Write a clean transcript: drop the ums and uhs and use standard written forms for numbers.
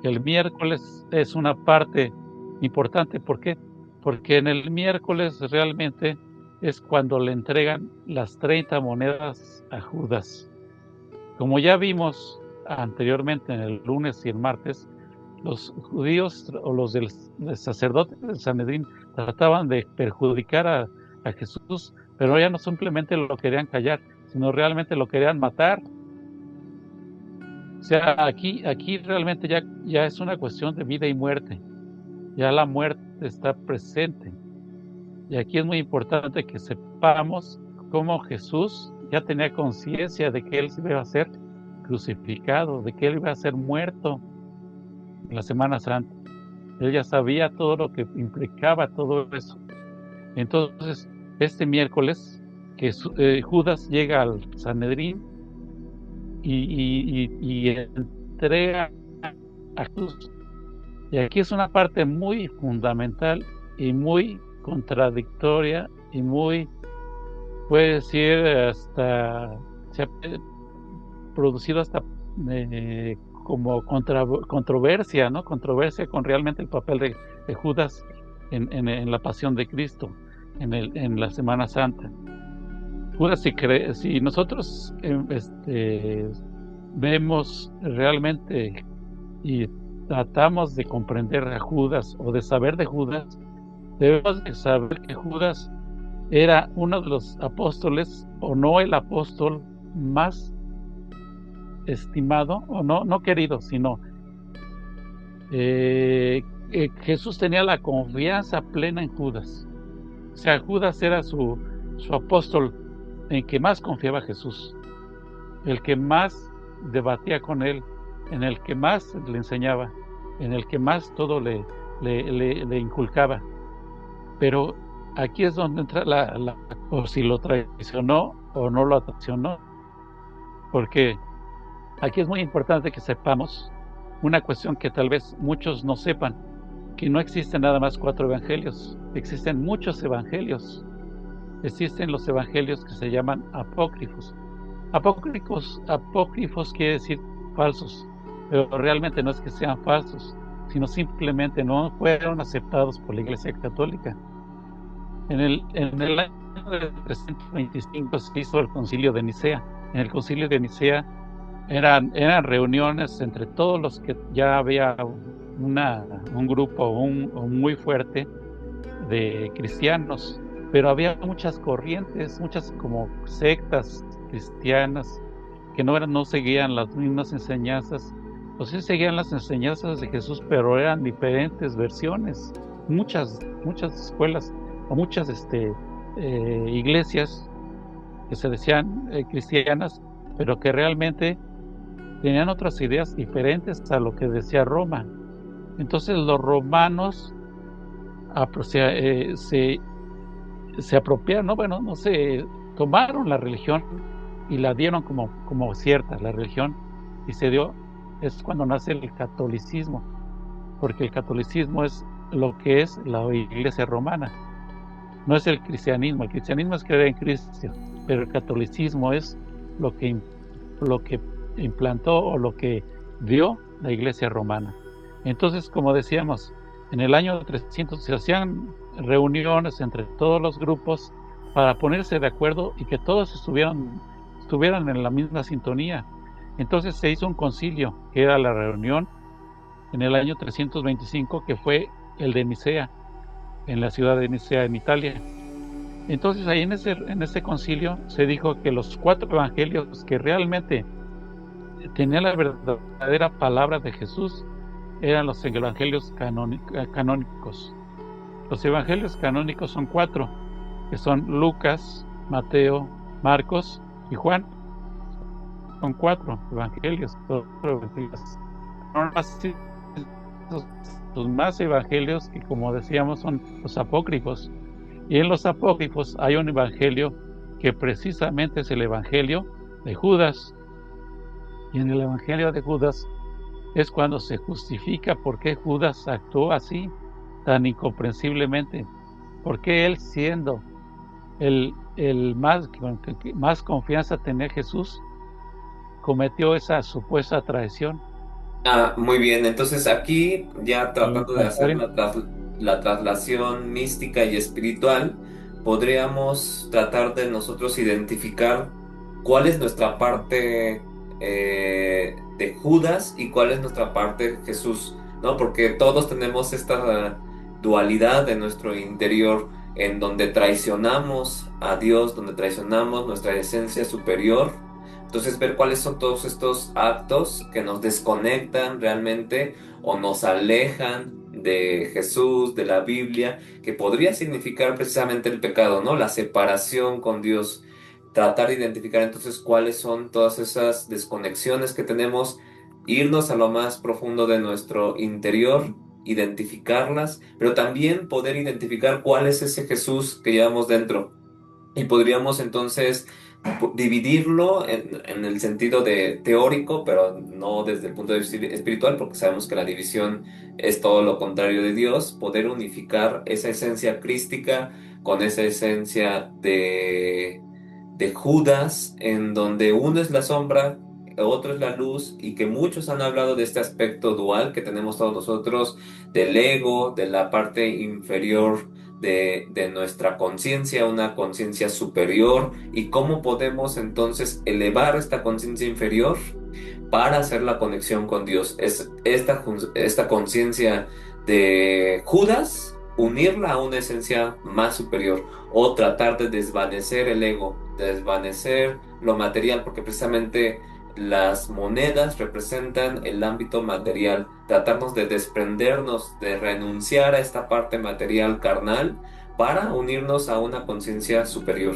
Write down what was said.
el miércoles es una parte importante, ¿por qué? Porque en el miércoles realmente es cuando le entregan las 30 monedas a Judas. Como ya vimos anteriormente en el lunes y el martes, los judíos o los del sacerdote del Sanedrín trataban de perjudicar a Jesús, pero ya no simplemente lo querían callar, sino realmente lo querían matar. O sea, aquí realmente ya es una cuestión de vida y muerte. Ya la muerte está presente. Y aquí es muy importante que sepamos cómo Jesús ya tenía conciencia de que Él iba a ser crucificado, de que Él iba a ser muerto en la Semana Santa. Él ya sabía todo lo que implicaba todo eso. Entonces, este miércoles, que Judas llega al Sanedrín y entrega a Jesús. Y aquí es una parte muy fundamental y muy contradictoria y muy, puede decir, hasta se ha producido hasta como controversia, ¿no? Controversia con realmente el papel de Judas en la pasión de Cristo, en la Semana Santa. Judas, si nosotros vemos realmente y tratamos de comprender a Judas o de saber de Judas, debemos de saber que Judas era uno de los apóstoles, o no el apóstol más estimado, o no querido, sino Jesús tenía la confianza plena en Judas. O sea, Judas era su apóstol en que más confiaba Jesús, el que más debatía con él, en el que más le enseñaba, en el que más todo le inculcaba. Pero aquí es donde entra o si lo traicionó o no lo traicionó, porque aquí es muy importante que sepamos una cuestión que tal vez muchos no sepan, que no existen nada más 4 evangelios, existen muchos evangelios. Existen los evangelios que se llaman apócrifos. Apócrifos quiere decir falsos, pero realmente no es que sean falsos, sino simplemente no fueron aceptados por la Iglesia Católica. En el año de 325 se hizo el Concilio de Nicea. En el Concilio de Nicea eran reuniones entre todos los que ya había un grupo muy fuerte de cristianos, pero había muchas corrientes, muchas como sectas cristianas que no seguían las mismas enseñanzas, o sí seguían las enseñanzas de Jesús, pero eran diferentes versiones. Muchas escuelas o muchas iglesias que se decían cristianas, pero que realmente tenían otras ideas diferentes a lo que decía Roma. Entonces los romanos se apropiaron, ¿no? Bueno, no sé, tomaron la religión y la dieron como cierta, la religión, y es cuando nace el catolicismo, porque el catolicismo es lo que es la Iglesia romana, no es el cristianismo es creer en Cristo, pero el catolicismo es lo que implantó o lo que dio la Iglesia romana. Entonces, como decíamos, en el año 300 se hacían reuniones entre todos los grupos para ponerse de acuerdo y que todos estuvieran en la misma sintonía. Entonces se hizo un concilio, que era la reunión en el año 325, que fue el de Nicea, en la ciudad de Nicea, en Italia. Entonces ahí en ese concilio se dijo que los 4 evangelios que realmente tenían la verdadera palabra de Jesús eran los evangelios canónicos. Los evangelios canónicos son 4, que son Lucas, Mateo, Marcos y Juan. Son 4 evangelios. Los más evangelios que, como decíamos, son los apócrifos. Y en los apócrifos hay un evangelio que precisamente es el evangelio de Judas. Y en el evangelio de Judas es cuando se justifica por qué Judas actuó así, tan incomprensiblemente. ¿Por qué él, siendo el más confianza tenía Jesús, cometió esa supuesta traición? Muy bien. Entonces aquí ya Y tratando de hacer contrario, la traslación mística y espiritual, podríamos tratar de nosotros identificar cuál es nuestra parte de Judas y cuál es nuestra parte de Jesús, ¿no? Porque todos tenemos esta dualidad de nuestro interior en donde traicionamos a Dios, donde traicionamos nuestra esencia superior. Entonces, ver cuáles son todos estos actos que nos desconectan realmente o nos alejan de Jesús, de la Biblia, que podría significar precisamente el pecado, ¿no? La separación con Dios. Tratar de identificar entonces cuáles son todas esas desconexiones que tenemos, irnos a lo más profundo de nuestro interior, identificarlas, pero también poder identificar cuál es ese Jesús que llevamos dentro. Y podríamos entonces dividirlo en el sentido de teórico, pero no desde el punto de vista espiritual, porque sabemos que la división es todo lo contrario de Dios. Poder unificar esa esencia crística con esa esencia de Judas, en donde uno es la sombra, otro es la luz, y que muchos han hablado de este aspecto dual que tenemos todos nosotros, del ego, de la parte inferior de nuestra conciencia, una conciencia superior, y cómo podemos entonces elevar esta conciencia inferior para hacer la conexión con Dios. Es esta conciencia de Judas, unirla a una esencia más superior o tratar de desvanecer el ego, desvanecer lo material, porque precisamente las monedas representan el ámbito material, tratarnos de desprendernos, de renunciar a esta parte material carnal para unirnos a una conciencia superior.